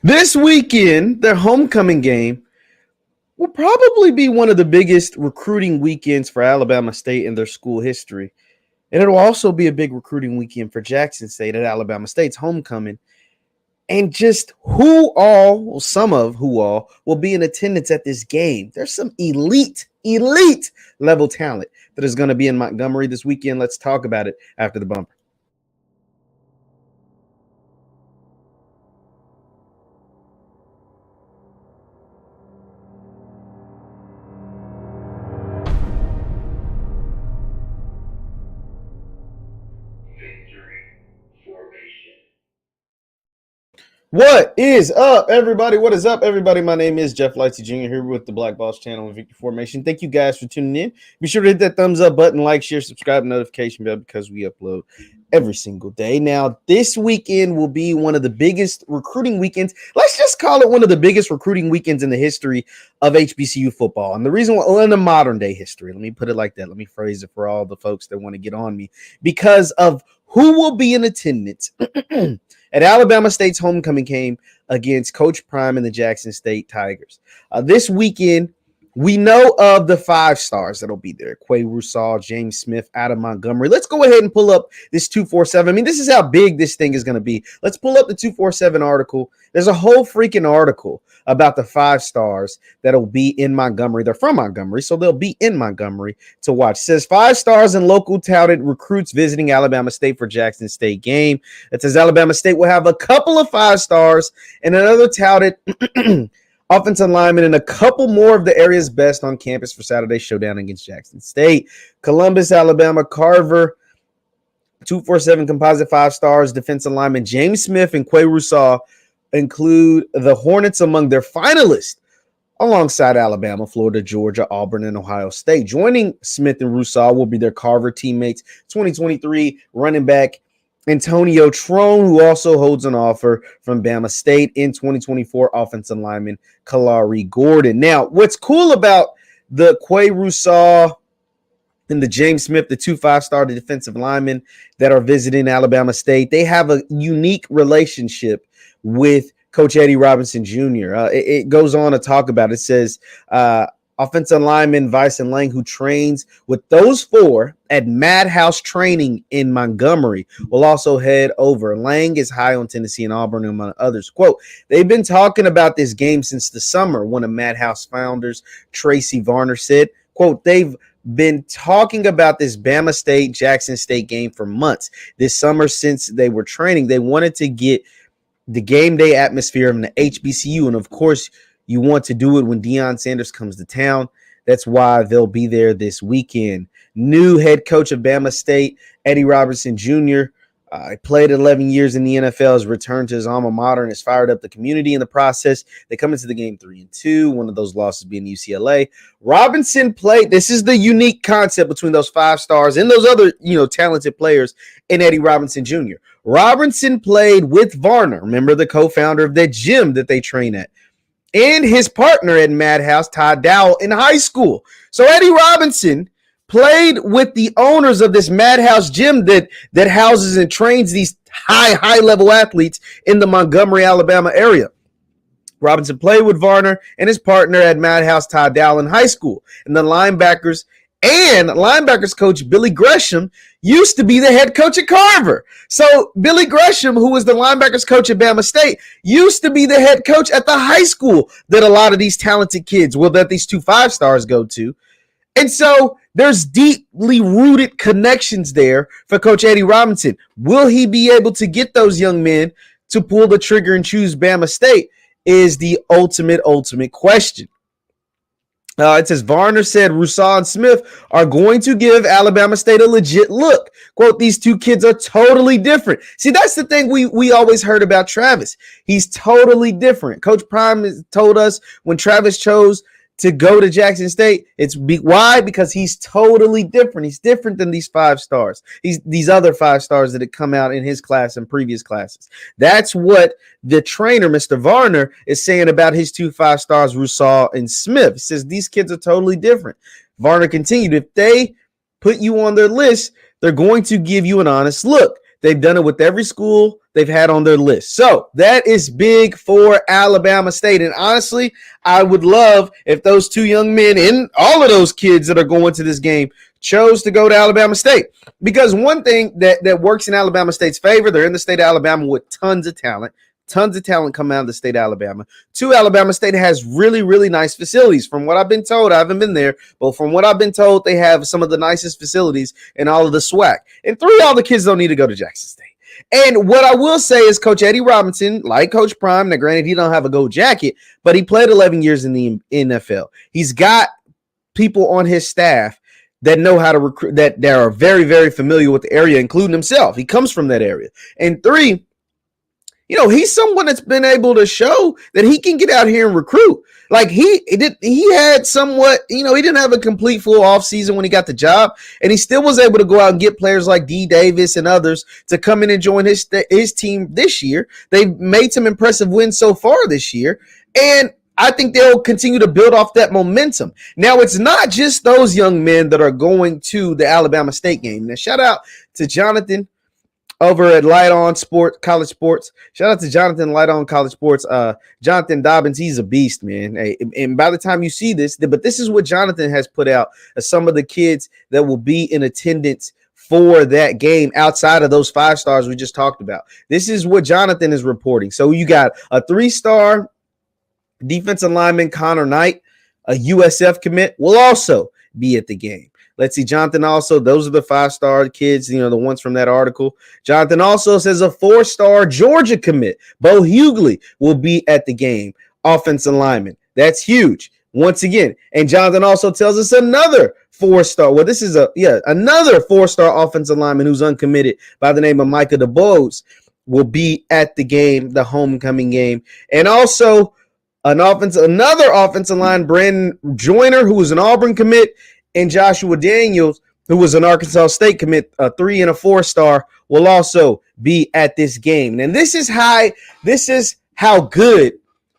This weekend, their homecoming game will probably be one of the biggest recruiting weekends for Alabama State in their school history. And it'll also be a big recruiting weekend for Jackson State at Alabama State's homecoming. And just some of who all will be in attendance at this game. There's some elite level talent that is going to be in Montgomery this weekend. Let's talk about it after the bumper. What is up, everybody? What is up, everybody? My name is JeffLightsyJr. here with the Black Boss channel and Victory Formation. Thank you guys for tuning in. Be sure to hit that thumbs up button, like, share, subscribe, notification bell because we upload every single day. Now, this weekend will be one of the biggest recruiting weekends. Let's just call it one of the biggest recruiting weekends in the history of HBCU football. And the reason why, in the modern day history, let me put it like that. Let me phrase it for all the folks that want to get on me. Because of who will be in attendance at Alabama State's homecoming game against Coach Prime and the Jackson State Tigers. This weekend, we know of the 5 stars that'll be there. Quay Russaw, James Smith out of Montgomery. Let's go ahead and pull up this 247. I mean, this is how big this thing is going to be. Let's pull up the 247 article. There's a whole freaking article about the 5 stars that'll be in Montgomery. They're from Montgomery, so they'll be in Montgomery to watch. It says 5 stars and local touted recruits visiting Alabama State for Jackson State game. It says Alabama State will have a couple of 5 stars and another touted offensive lineman and a couple more of the area's best on campus for Saturday's showdown against Jackson State. Columbus, Alabama, Carver, 247 composite 5 stars, defensive lineman James Smith and Quay Russaw include the Hornets among their finalists, alongside Alabama, Florida, Georgia, Auburn, and Ohio State. Joining Smith and Russaw will be their Carver teammates, 2023 running back Antonio Trone, who also holds an offer from Bama State, in 2024 offensive lineman Kalari Gordon. Now, what's cool about the Quay Russaw and the James Smith, the 2 5-star defensive linemen that are visiting Alabama State, they have a unique relationship with Coach Eddie Robinson Jr. It goes on to talk about it. It says offensive lineman Vyson Lang, who trains with those 4 at Madhouse Training in Montgomery, will also head over. Lang is high on Tennessee and Auburn, among others. Quote, they've been talking about this game since the summer, one of Madhouse founders, Tracy Varner, said. Quote, they've been talking about this Bama State, Jackson State game for months. This summer, since they were training, they wanted to get the game day atmosphere in the HBCU. And of course, you want to do it when Deion Sanders comes to town. That's why they'll be there this weekend. New head coach of Bama State, Eddie Robinson Jr., played 11 years in the NFL, has returned to his alma mater and has fired up the community in the process. They come into the game 3-2, one of those losses being UCLA. Robinson played, this is the unique concept between those 5 stars and those other, talented players, and Eddie Robinson Jr. Robinson played with Varner, remember the co-founder of that gym that they train at, and his partner at Madhouse, Todd Dowell, in high school. So Eddie Robinson played with the owners of this Madhouse gym that houses and trains these high-level athletes in the Montgomery, Alabama area. Robinson played with Varner and his partner at Madhouse, Todd Dowell, in high school. And the linebackers coach Billy Gresham used to be the head coach at Carver. So Billy Gresham, who was the linebackers coach at Bama State, used to be the head coach at the high school that a lot of these talented kids, that these 2 5-stars go to. And so there's deeply rooted connections there for Coach Eddie Robinson. Will he be able to get those young men to pull the trigger and choose Bama State is the ultimate question. It says Varner said Russaw and Smith are going to give Alabama State a legit look. Quote, these 2 kids are totally different. See, that's the thing we always heard about Travis. He's totally different. Coach Prime has told us when Travis chose to go to Jackson State, why? Because he's totally different. He's different than these 5 stars. These other 5 stars that had come out in his class and previous classes. That's what the trainer, Mr. Varner, is saying about his 2 5-stars, Russaw and Smith. He says these kids are totally different. Varner continued, if they put you on their list, they're going to give you an honest look. They've done it with every school they've had on their list. So that is big for Alabama State. And honestly, I would love if those two young men and all of those kids that are going to this game chose to go to Alabama State. Because one thing that works in Alabama State's favor, they're in the state of Alabama with tons of talent. Tons of talent coming out of the state of Alabama. Two, Alabama State has really, really nice facilities. From what I've been told, I haven't been there, but from what I've been told, they have some of the nicest facilities in all of the SWAC. And three, all the kids don't need to go to Jackson State. And what I will say is Coach Eddie Robinson, like Coach Prime, now granted he don't have a gold jacket, but he played 11 years in the NFL. He's got people on his staff that know how to recruit, that are very, very familiar with the area, including himself. He comes from that area. And three, he's someone that's been able to show that he can get out here and recruit. Like he had somewhat, he didn't have a complete full offseason when he got the job, and he still was able to go out and get players like D. Davis and others to come in and join his team this year. They've made some impressive wins so far this year, and I think they'll continue to build off that momentum. Now, it's not just those young men that are going to the Alabama State game. Now, shout out to Jonathan over at Light On Sport College Sports. Shout out to Jonathan Light On College Sports. Jonathan Dobbins, he's a beast, man. Hey, and by the time you see this, but this is what Jonathan has put out as some of the kids that will be in attendance for that game outside of those 5 stars we just talked about. This is what Jonathan is reporting. So you got a 3-star defensive lineman, Connor Knight, a USF commit, will also be at the game. Let's see, Jonathan also, those are the 5-star kids, the ones from that article. Jonathan also says a 4-star Georgia commit, Bo Hughley, will be at the game, offensive lineman. That's huge. Once again, and Jonathan also tells us another 4-star. Well, this is another 4-star offensive lineman who's uncommitted by the name of Micah DeBose will be at the game, the homecoming game. And also another offensive line, Brandon Joyner, who was an Auburn commit, and Joshua Daniels, who was an Arkansas State commit, a 3 and a 4-star, will also be at this game. And this is how good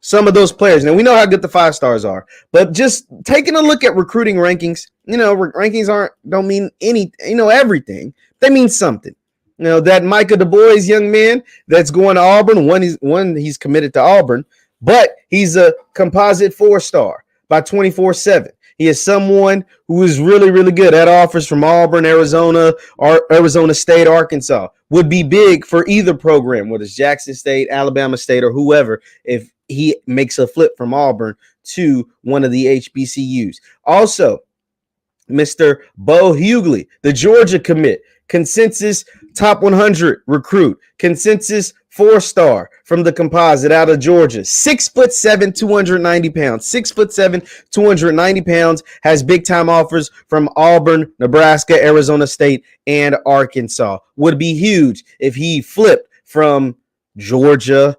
some of those players. Now, we know how good the 5 stars are, but just taking a look at recruiting rankings, rankings don't mean everything. They mean something. That Micah DuBois young man that's going to Auburn, he's committed to Auburn, but he's a composite 4-star by 24/7. He is someone who is really, really good at offers from Auburn, Arizona, or Arizona State, Arkansas. Would be big for either program, whether it's Jackson State, Alabama State, or whoever, if he makes a flip from Auburn to one of the HBCUs. Also, Mr. Bo Hughley, the Georgia commit, consensus top 100 recruit, consensus 4-star from the composite out of Georgia, 6'7", 290 pounds, 6'7", 290 pounds, has big time offers from Auburn, Nebraska, Arizona State, and Arkansas. Would be huge if he flipped from Georgia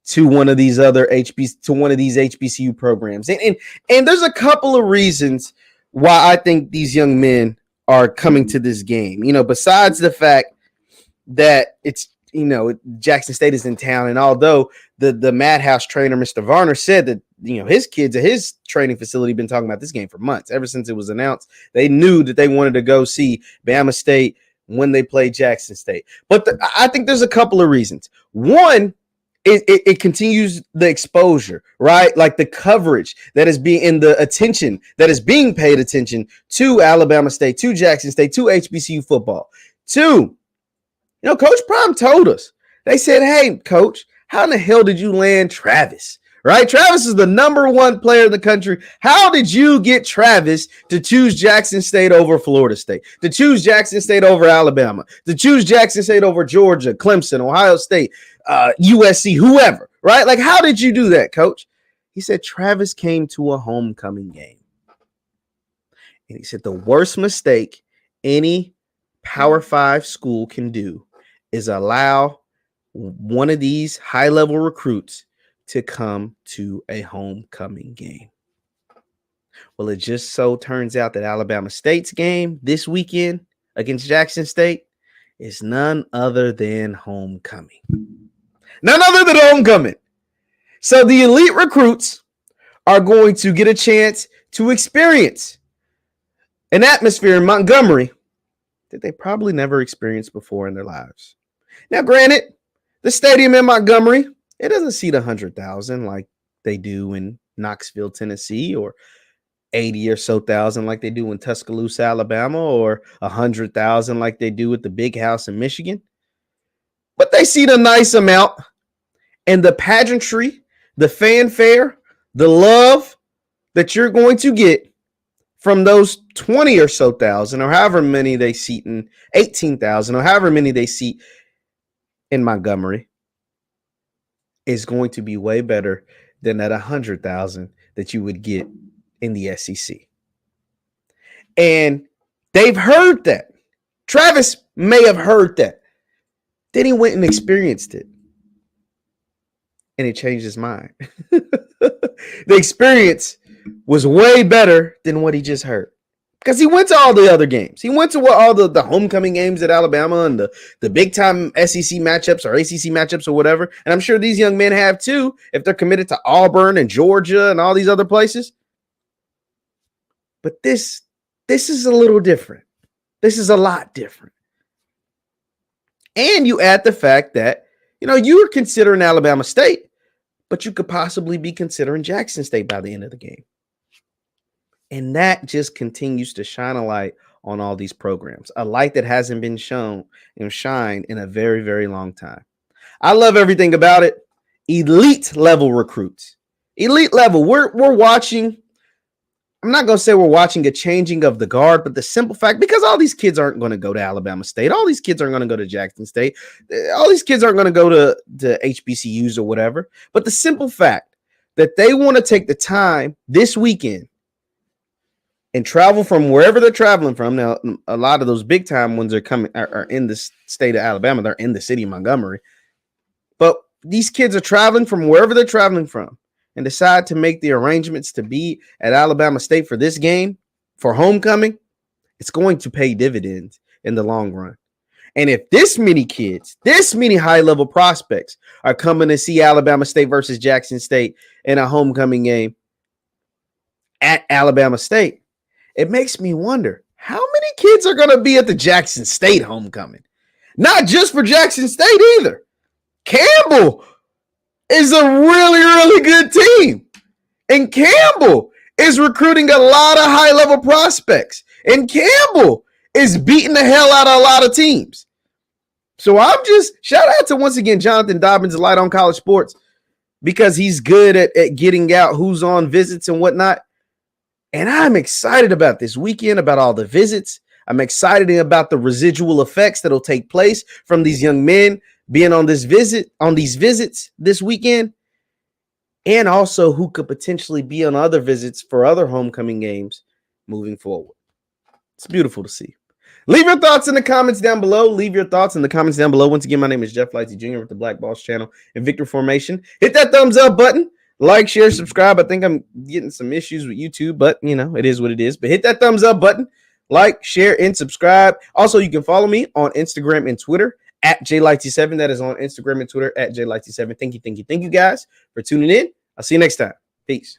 to one of these other HBCU programs. And there's a couple of reasons why I think these young men are coming to this game. Besides the fact that it's Jackson State is in town, and although the Madhouse trainer, Mr. Varner, said that his kids at his training facility been talking about this game for months, ever since it was announced. They knew that they wanted to go see Bama State when they played Jackson State. But I think there's a couple of reasons. One, it continues the exposure, right? Like the coverage that is being in the attention that is being paid attention to Alabama State, to Jackson State, to HBCU football. Two, Coach Prime told us. They said, hey, Coach, how in the hell did you land Travis? Right? Travis is the number 1 player in the country. How did you get Travis to choose Jackson State over Florida State, to choose Jackson State over Alabama, to choose Jackson State over Georgia, Clemson, Ohio State, USC, whoever, right? Like, how did you do that, Coach? He said Travis came to a homecoming game. And he said the worst mistake any Power 5 school can do is allow one of these high-level recruits to come to a homecoming game. Well, it just so turns out that Alabama State's game this weekend against Jackson State is none other than homecoming. None other than homecoming. So the elite recruits are going to get a chance to experience an atmosphere in Montgomery that they probably never experienced before in their lives. Now, granted, The stadium in Montgomery, it doesn't seat 100,000 like they do in Knoxville, Tennessee, or 80 or so thousand like they do in Tuscaloosa, Alabama, or 100,000 like they do at the Big House in Michigan. But they seat a nice amount, and the pageantry, the fanfare, the love that you're going to get from those 20 or so thousand, or however many they seat in 18,000, or however many they seat in Montgomery, is going to be way better than that 100,000 that you would get in the SEC. And they've heard that. Travis may have heard that. Then he went and experienced it. And he changed his mind. The experience was way better than what he just heard. Because he went to all the other games. He went to all the homecoming games at Alabama and the big-time SEC matchups or ACC matchups or whatever. And I'm sure these young men have too, if they're committed to Auburn and Georgia and all these other places. But this is a little different. This is a lot different. And you add the fact that, you were considering Alabama State, but you could possibly be considering Jackson State by the end of the game. And that just continues to shine a light on all these programs, a light that hasn't been shown and shined in a very, very long time. I love everything about it. Elite level recruits. Elite level. We're watching. I'm not going to say we're watching a changing of the guard, but the simple fact, because all these kids aren't going to go to Alabama State. All these kids aren't going to go to Jackson State. All these kids aren't going to go to HBCUs or whatever. But the simple fact that they want to take the time this weekend and travel from wherever they're traveling from. Now, a lot of those big time ones are in the state of Alabama. They're in the city of Montgomery. But these kids are traveling from wherever they're traveling from and decide to make the arrangements to be at Alabama State for this game, for homecoming. It's going to pay dividends in the long run. And if this many kids, this many high-level prospects are coming to see Alabama State versus Jackson State in a homecoming game at Alabama State, it makes me wonder how many kids are going to be at the Jackson State homecoming. Not just for Jackson State either. Campbell is a really, really good team. And Campbell is recruiting a lot of high-level prospects. And Campbell is beating the hell out of a lot of teams. So I'm just, shout out to, once again, Jonathan Dobbins, Light on College Sports, because he's good at getting out who's on visits and whatnot. And I'm excited about this weekend, about all the visits. I'm excited about the residual effects that'll take place from these young men being on these visits this weekend, and also who could potentially be on other visits for other homecoming games moving forward. It's beautiful to see. Leave your thoughts in the comments down below. Once again, my name is JeffLightsyJr with the Black Boss channel in Victor Formation. Hit that thumbs up button. Like, share, subscribe. I think I'm getting some issues with YouTube, but, it is what it is. But hit that thumbs up button. Like, share, and subscribe. Also, you can follow me on Instagram and Twitter at JLightsy7. That is on Instagram and Twitter at JLightsy7. Thank you, guys, for tuning in. I'll see you next time. Peace.